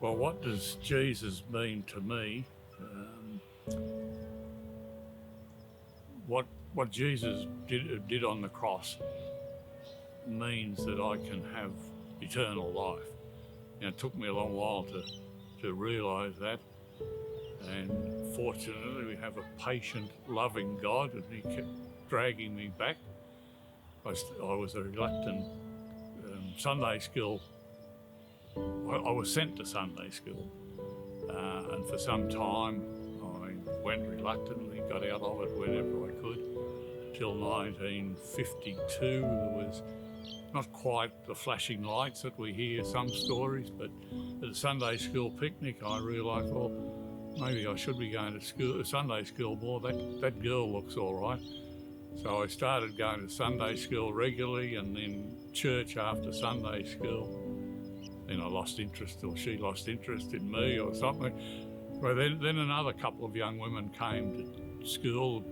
Well, what does Jesus mean to me? What Jesus did on the cross means that I can have eternal life. It took me a long while to realise that, and fortunately we have a patient, loving God, and he kept dragging me back. I was a reluctant Sunday school. I was sent to Sunday school, and for some time I went reluctantly, got out of it whenever I could. Till 1952, there was not quite the flashing lights that we hear some stories, but at a Sunday school picnic I realised, well, maybe I should be going to Sunday school more. That girl looks all right. So I started going to Sunday school regularly, and then church after Sunday school. Then I lost interest, or she lost interest in me or something. Well, then another couple of young women came to school,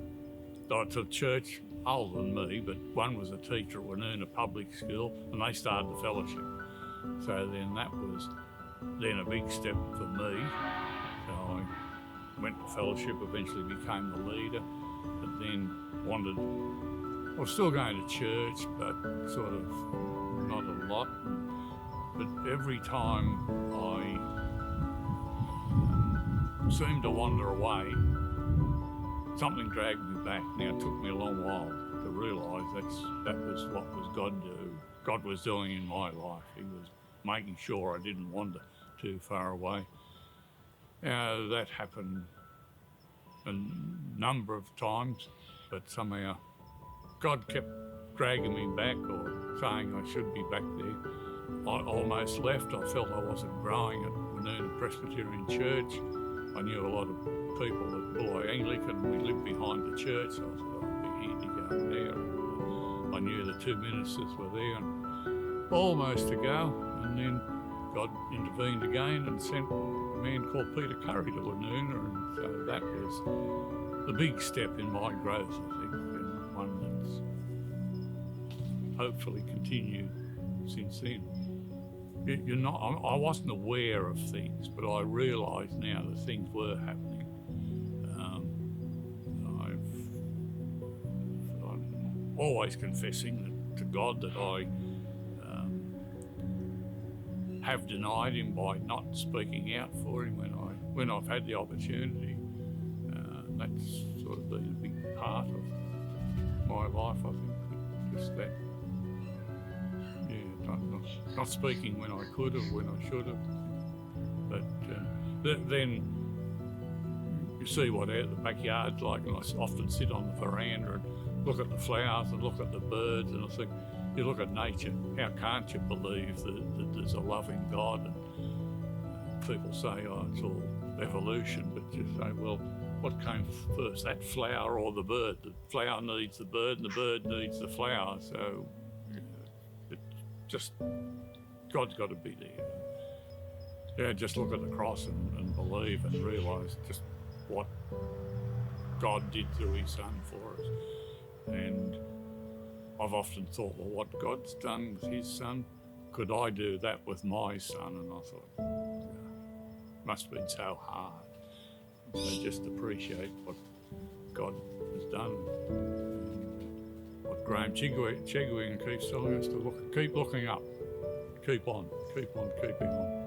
to church, older than me, but one was a teacher at Woonona Public School, and they started the fellowship. So then that was then a big step for me. So I went to fellowship, eventually became the leader, but then I was still going to church, but sort of not a lot. But every time I seemed to wander away, something dragged me back. Now, it took me a long while to realise that was what God was doing in my life. He was making sure I didn't wander too far away. That happened a number of times, but somehow God kept dragging me back or saying I should be back there. I almost left. I felt I wasn't growing at Woonona Presbyterian Church. I knew a lot of people at Bulli Anglican. We lived behind the church, so I thought I'd be handy going there. I knew the two ministers were there, and almost to go, and then God intervened again and sent a man called Peter Curry to Woonona, and so that was the big step in my growth, I think, and one that's hopefully continued since then. I wasn't aware of things, but I realised now that things were happening. I'm always confessing to God that I have denied him by not speaking out for him when I've had the opportunity. That's sort of been a big part of my life, I think, just that. Not speaking when I could have, when I should have. But then you see what out the backyard's like, and I often sit on the veranda and look at the flowers and look at the birds, and I think, you look at nature, how can't you believe that there's a loving God? And people say, oh, it's all evolution, but you say, well, what came first, that flower or the bird? The flower needs the bird, and the bird needs the flower, so just, God's got to be there. Yeah, just look at the cross and believe and realise just what God did through his son for us. And I've often thought, well, what God's done with his son, could I do that with my son? And I thought, yeah, must have been so hard. So just appreciate what God has done. What Graeme Chegwin keeps telling us to keep looking up, keep on keeping on.